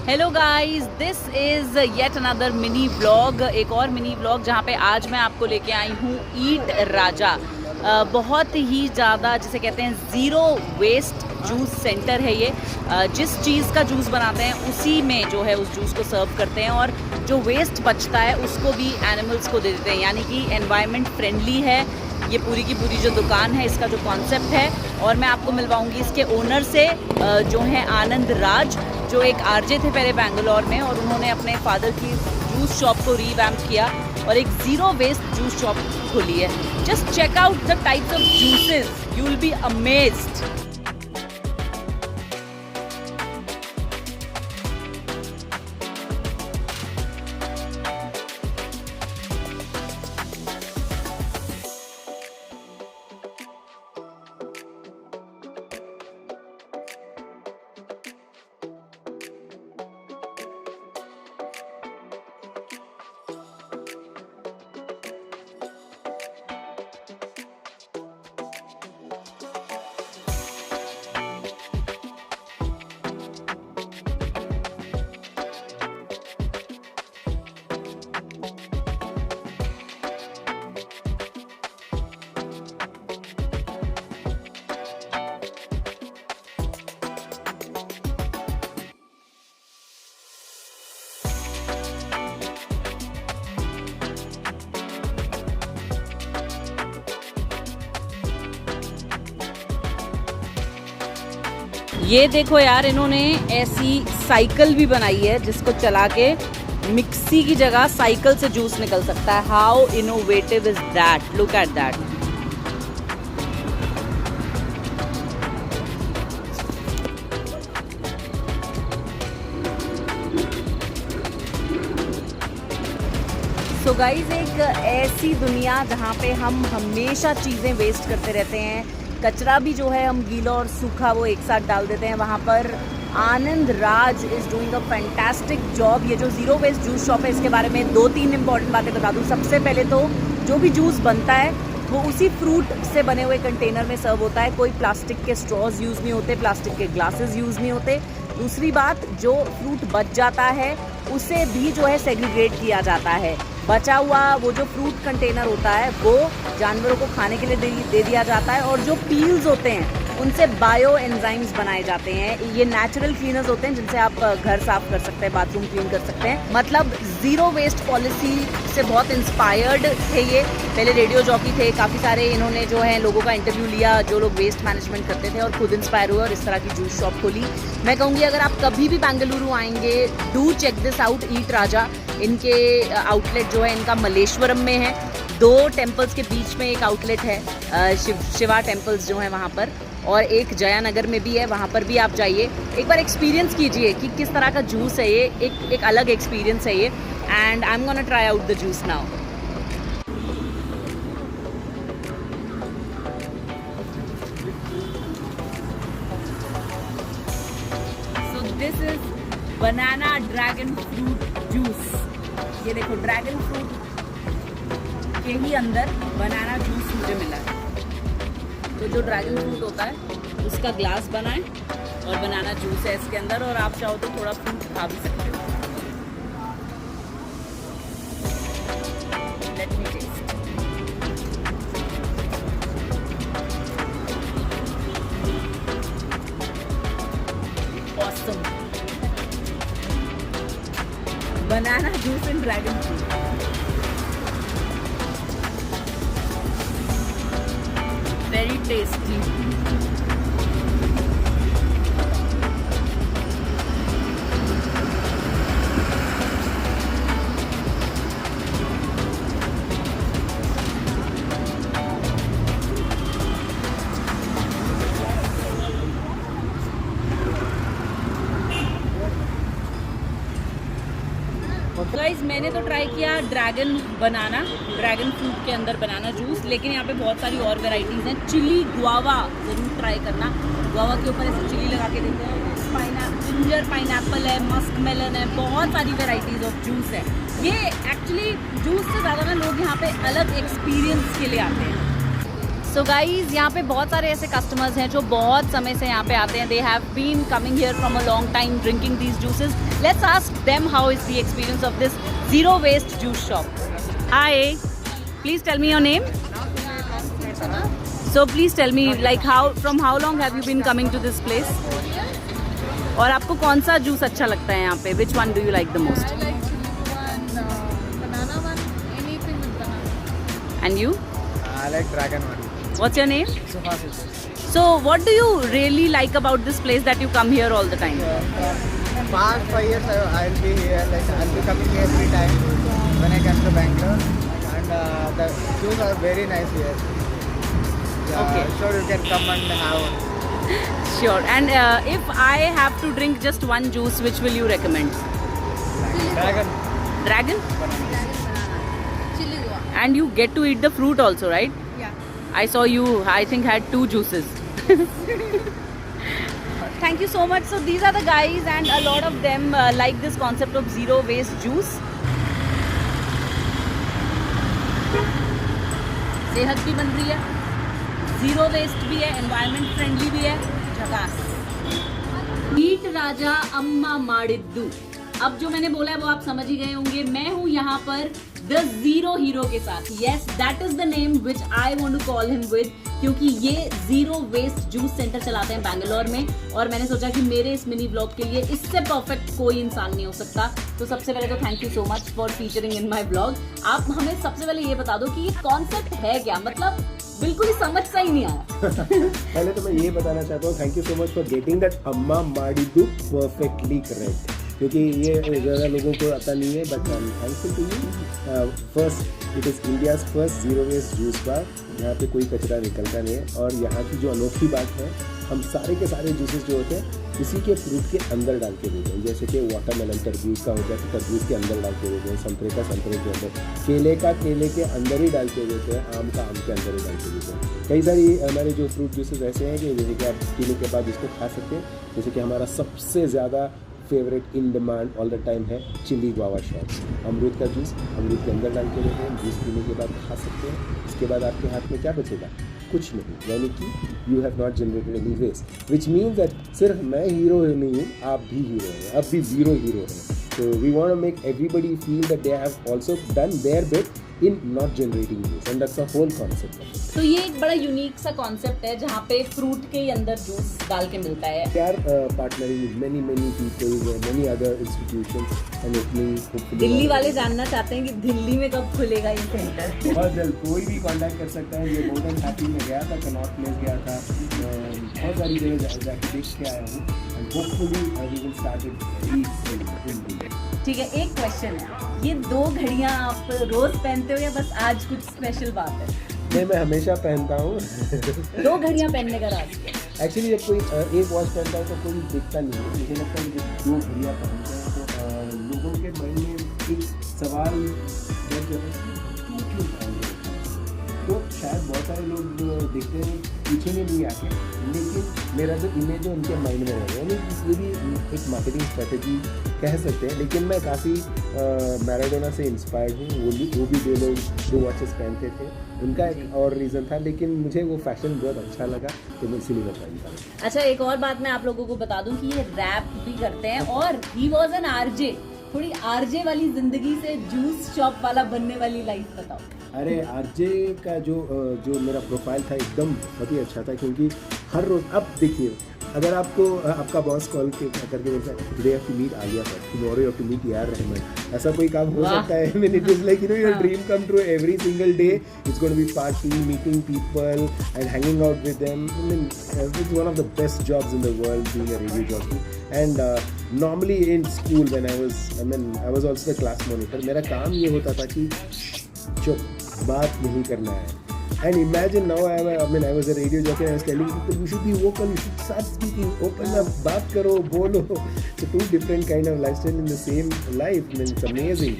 Hello guys, this is yet another mini vlog, एक और mini vlog जहाँ पे आज मैं आपको लेके आई हूँ ईट राजा। बहुत ही ज़्यादा जिसे कहते हैं ज़ीरो वेस्ट जूस सेंटर है ये। जिस चीज़ का जूस बनाते हैं उसी में जो है उस जूस को सर्व करते हैं और जो वेस्ट बचता है उसको भी एनिमल्स को दे देते हैं, यानी कि एनवायरनमेंट फ्रेंडली है ये पूरी की पूरी जो दुकान है, इसका जो कॉन्सेप्ट है। और मैं आपको मिलवाऊंगी इसके ओनर से जो हैं आनंद राज, जो एक आरजे थे पहले बैंगलोर में और उन्होंने अपने फादर की जूस शॉप को रीवैम्प किया और एक ज़ीरो वेस्ट जूस शॉप खोली है। Just check out the types of juices, you will be amazed. ये देखो यार, इन्होंने ऐसी साइकिल भी बनाई है जिसको चला के मिक्सी की जगह साइकिल से जूस निकल सकता है। How innovative is that, look at that. So guys, एक ऐसी दुनिया जहाँ पे हम हमेशा चीज़ें वेस्ट करते रहते हैं, कचरा भी जो है हम गीला और सूखा वो एक साथ डाल देते हैं। वहाँ पर Anand Raj is doing a fantastic job. ये जो ज़ीरो वेस्ट जूस शॉप है, इसके बारे में 2-3 इंपॉर्टेंट बातें बता दूँ। सबसे पहले तो जो भी जूस बनता है वो उसी फ्रूट से बने हुए कंटेनर में सर्व होता है। कोई प्लास्टिक के स्ट्रॉज यूज़ नहीं होते, प्लास्टिक के ग्लासेस यूज़ नहीं होते। दूसरी बात, जो फ्रूट बच जाता है उसे भी जो है सेग्रीगेट किया जाता है। बचा हुआ वो जो फ्रूट कंटेनर होता है वो जानवरों को खाने के लिए दे दिया जाता है और जो पील्स होते हैं उनसे बायो एंजाइम्स बनाए जाते हैं। ये नेचुरल क्लीनर्स होते हैं जिनसे आप घर साफ कर सकते हैं, बाथरूम क्लीन कर सकते हैं। मतलब ज़ीरो वेस्ट पॉलिसी से बहुत इंस्पायर्ड थे ये। पहले रेडियो जॉकी थे, काफ़ी सारे इन्होंने जो है लोगों का इंटरव्यू लिया जो लोग वेस्ट मैनेजमेंट करते थे और खुद इंस्पायर हुए और इस तरह की जूस शॉप खोली। मैं कहूँगी अगर आप कभी भी बेंगलुरु आएंगे, डू चेक दिस आउट, ईट राजा। इनके आउटलेट जो है इनका मलेश्वरम में है। 2 टेम्पल्स के बीच में एक आउटलेट है, शिवा टेम्पल्स जो है वहाँ पर, और एक जयानगर में भी है, वहाँ पर भी आप जाइए, एक बार एक्सपीरियंस कीजिए कि किस तरह का जूस है ये। एक अलग एक्सपीरियंस है ये। And I am gonna try out the juice now. So this is banana dragon fruit juice. ये देखो, ड्रैगन फ्रूट के ही अंदर बनाना जूस मुझे मिला है। तो जो ड्रैगन फ्रूट होता है उसका ग्लास बनाएं और बनाना जूस है इसके अंदर, और आप चाहो तो थोड़ा फ्रूट खा भी सकते हो। Let me taste. Awesome banana juice and dragon fruit. Very tasty. Guys, मैंने तो ट्राई किया ड्रैगन फ्रूट के अंदर बनाना जूस, लेकिन यहाँ पे बहुत सारी और वेराइटीज़ हैं। चिली गुआवा ज़रूर ट्राई करना। गुआवा के ऊपर ऐसे चिली लगा के देते हैं। जिंजर पाइनएप्पल है, मस्क मेलन है, बहुत सारी वेराइटीज़ ऑफ जूस है। ये एक्चुअली जूस से ज़्यादा ना लोग यहाँ पे अलग एक्सपीरियंस के लिए आते हैं। सो गाइज यहाँ पे बहुत सारे ऐसे कस्टमर्स हैं जो बहुत समय से यहाँ पे आते हैं. They have been coming here from a long time drinking these juices. Let's ask them how is the experience of this zero waste juice shop. Hi, please tell me your name. So please tell me, like from how long have you been coming to this place? और आपको कौन सा juice अच्छा लगता है यहाँ पे? Which one do you like the most? I like banana one, anything with banana. And you? I like dragon one. What's your name? Suhasis. So what do you really like about this place that you come here all the time? Past 5 years I'll be here. Like I'll be coming here every time when I come to Bangalore, and the juice are very nice here. Yeah, Okay. Sure, you can come and have. Sure. And if I have to drink just one juice, which will you recommend? Dragon. Dragon? Chili guava. And you get to eat the fruit also, right? Yeah. I saw you, I think, had 2 juices. Thank you so much. So these are the guys, and a lot of them like this concept of zero waste juice. सेहत भी बन रही है, zero waste भी है, environment friendly भी है, झकास. मीट राजा अम्मा माडिद्दू. अब जो मैंने बोला है वो आप समझ ही गए होंगे. मैं हूँ यहाँ पर द जीरो हीरो के साथ. Yes, that is the name which I want to call him with, क्योंकि ये जीरो वेस्ट जूस सेंटर चलाते हैं बैंगलोर में. और मैंने सोचा कि मेरे इस मिनी ब्लॉग के लिए इससे परफेक्ट कोई इंसान नहीं हो सकता. तो सबसे पहले तो thank you so much for featuring in my blog. आप हमें सबसे पहले ये बता दो कि ये कॉन्सेप्ट है क्या, मतलब बिल्कुल ही समझ सा ही नहीं आया. पहले तो मैं ये बताना चाहता हूँ, thank you so much for getting that अम्मा माडिद्दू परफेक्टली करेक्ट, क्योंकि ये ज़्यादा लोगों को आता नहीं है. But I am thankful to you. First, it is India's first zero waste juice bar. यहाँ पे कोई कचरा निकलता नहीं है. और यहाँ की जो अनोखी बात है, हम सारे के सारे जूसेस जो होते हैं इसी के फ्रूट के अंदर डाल के देते हैं. जैसे कि वाटरमेलन तरबूज का हो गया तो तरबूज के अंदर डाल के देते हैं, संतरे का संतरे के अंदर, केले का केले के अंदर ही डाल के देते हैं, आम का आम के अंदर ही डाल के देते हैं. कई सारी हमारे जो फ्रूट जूसेस ऐसे हैं कि जैसे कि आप पीने के बाद इसको खा सकते हैं. जैसे कि हमारा सबसे ज़्यादा favourite in demand all the time है चिली गुआवा शॉट. अमरूद का जूस अमरूद के अंदर डाल के देते हैं, जूस पीने के बाद खा सकते हैं. इसके बाद आपके हाथ में क्या बचेगा? कुछ नहीं. यानी कि you have not generated any waste, which means that सिर्फ मैं हीरो नहीं हूँ, आप भी हीरो हैं, अब भी जीरो हीरो हैं. So we want to make everybody feel that they have also done their bit in not generating waste, and that's the whole concept of it. तो ये एक बड़ा यूनिक सा कॉन्सेप्ट है जहाँ पे फ्रूट के अंदर जूस डाल के मिलता है. We are partnering with many people, many other institutions, and opening hopefully. Delhi वाले जानना चाहते हैं कि दिल्ली में कब खुलेगा ये सेंटर. बहुत जल्द कोई भी कांटेक्ट कर सकता है. ये गोल्डन हैप्पी में गया था, कनॉट प्लेस गया था, बहुत सारी जगह जाके देख के आया हूँ, and hopefully we will start it very soon in Delhi. ठीक है, एक क्वेश्चन है, ये 2 घड़ियाँ आप रोज पहनते हो या बस आज कुछ स्पेशल बात है? नहीं, मैं हमेशा पहनता हूँ. 2 घड़ियाँ पहनने का राज क्या? एक्चुअली जब कोई एक वॉच पहनता है तो कोई दिखता नहीं है. मुझे लगता है कि जब 2 घड़ियाँ पहनते हैं तो लोगों के मन में एक सवाल जब क्यों पहन रहे हैं. तो शायद बहुत सारे लोग देखते हैं पीछे में नहीं आके, लेकिन मेरा जो इमेज है उनके माइंड में रहेगा. यानी ये भी एक मार्केटिंग स्ट्रेटेजी कह सकते हैं. लेकिन मैं काफ़ी मैराडोना से इंस्पायर्ड हूँ. वो भी 2 लोग 2 वॉचेस पहनते थे. उनका एक और रीज़न था, लेकिन मुझे वो फैशन बहुत अच्छा लगा तो मैं इसीलिए पहनता हूँ. अच्छा, एक और बात मैं आप लोगों को बता दूं कि ये रैप भी करते हैं और ही वॉज एन आरजे. थोड़ी आरजे वाली जिंदगी से जूस शॉप वाला बनने वाली लाइफ बताओ. अरे आरजे का जो मेरा प्रोफाइल था एकदम बहुत ही अच्छा था, क्योंकि हर रोज़ अब देखिए, अगर आपको आपका बॉस कॉल करके बोलता है today have to meet Alia Bhatt, tomorrow you have to meet A R Rahman, ऐसा कोई काम हो सकता है? I mean, it is like, you know, your dream come true every single day. It's going to be party, meeting people and hanging out with them. I mean, it's one of the best jobs in the world, being a radio jockey. And normally in school when I was also the class monitor. मेरा काम ये होता था कि चुप, बात नहीं करना है. And imagine now I was a radio jockey and I was telling people you should be vocal, you should start speaking, open up, baat karo, bolo. So 2 different kind of lifestyle in the same life. I mean, it's amazing.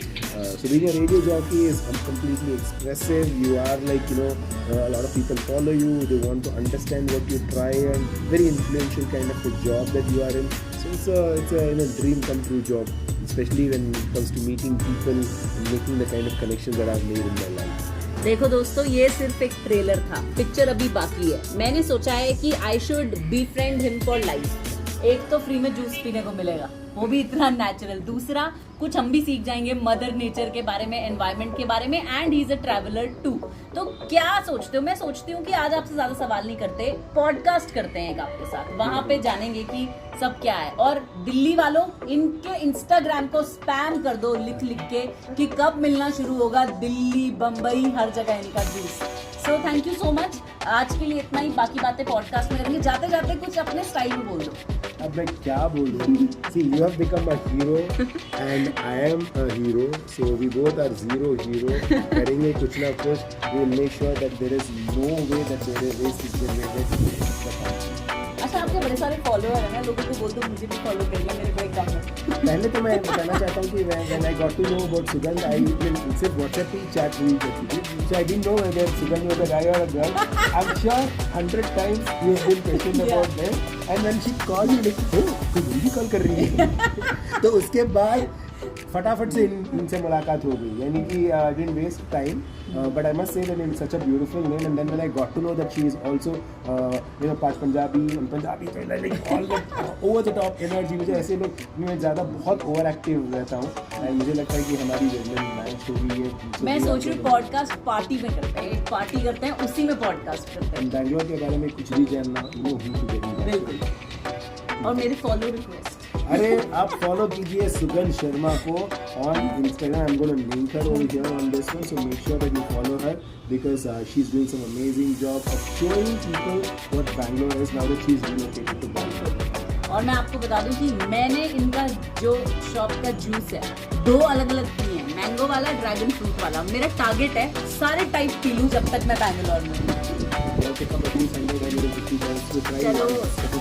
So being a radio jockey is completely expressive. You are like, you know, a lot of people follow you. They want to understand what you try, and very influential kind of a job that you are in. So it's a dream come true job, especially when it comes to meeting people and making the kind of connections that I've made in my life. देखो दोस्तों, ये सिर्फ एक trailer था, picture अभी बाकी है। मैंने सोचा है कि I should befriend him for life. एक तो फ्री में जूस पीने को मिलेगा, वो भी इतना नेचुरल। दूसरा, कुछ हम भी सीख जाएंगे मदर नेचर के बारे में, एनवायरनमेंट के बारे में, and he is a traveller too. तो क्या सोचते हो? मैं सोचती हूँ कि आज आपसे ज्यादा सवाल नहीं करते, पॉडकास्ट करते हैं एक आपके साथ, वहां पे जानेंगे कि सब क्या है। और दिल्ली वालों, इनके इंस्टाग्राम को स्पैम कर दो लिख लिख के कि कब मिलना शुरू होगा दिल्ली, बम्बई, हर जगह इनका juice. So thank you so much. आज के लिए इतना ही, बाकी बातें पॉडकास्ट में करेंगे। जाते जाते कुछ अपने स्टाइल में बोल दो। अब मैं क्या बोलूँ? See, you have become a hero and I am a hero, so we both are zero hero. करेंगे कुछ ना कुछ, we will make sure that there is no way that there is waste is generated. अच्छा, आपके बड़े सारे follower हैं ना, लोगों को बोल दो मुझे भी फॉलो करिए, मेरे को एक काम है। पहले तो मैं बताना चाहता हूँ कि when I got to know about Sugandh, I सिर्फ WhatsApp पे chat हुई करती थी, so I didn't know whether Sugandh was a guy or a girl. I'm sure 100 times you have been questioned about them, and when she called me like, oh, कोई Hindi call कर रही है। तो उसके बाद फटाफट से इनसे मुलाकात हो गई, यानी कि didn't waste time, but I must say that it's such a beautiful name. And then when I got to know that she is also part Punjabi, and Punjabi तो like all the over the top energy, मुझे ऐसे लोग, मैं ज़्यादा बहुत over active रहता हूँ, and मुझे लगता है कि हमारी जर्नल मैच होगी ये। मैं सोच रही हूँ पॉडकास्ट पार्टी में करते हैं, एक पार्टी करते हैं, उसी में पॉडकास्ट करते हैं। बैंगलोर के बारे में कुछ भी जानना, बिल्कुल। और मेरे फॉलो रिक्वेस्ट, अरे आप फॉलो कीजिए सुगंध शर्मा को on Instagram. I'm going to link her over here on this one, so make sure that you follow her because she's doing some amazing job of showing people what Bangalore is now that she's relocated to Bangalore. और मैं आपको बता दूं कि मैंने इनका जो shop का जूस है 2 अलग अलग पिए हैं, मैंगो वाला, ड्रैगन फ्रूट वाला। मेरा टारगेट है सारे टाइप पी लूं जब तक मैं बैंगलोर में हूं। चलो,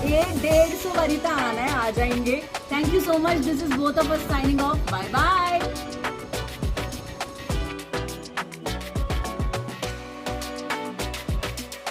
ये 150 बारी तो आना है, आ जाएंगे। Thank you so much. This is both of us signing off. Bye bye.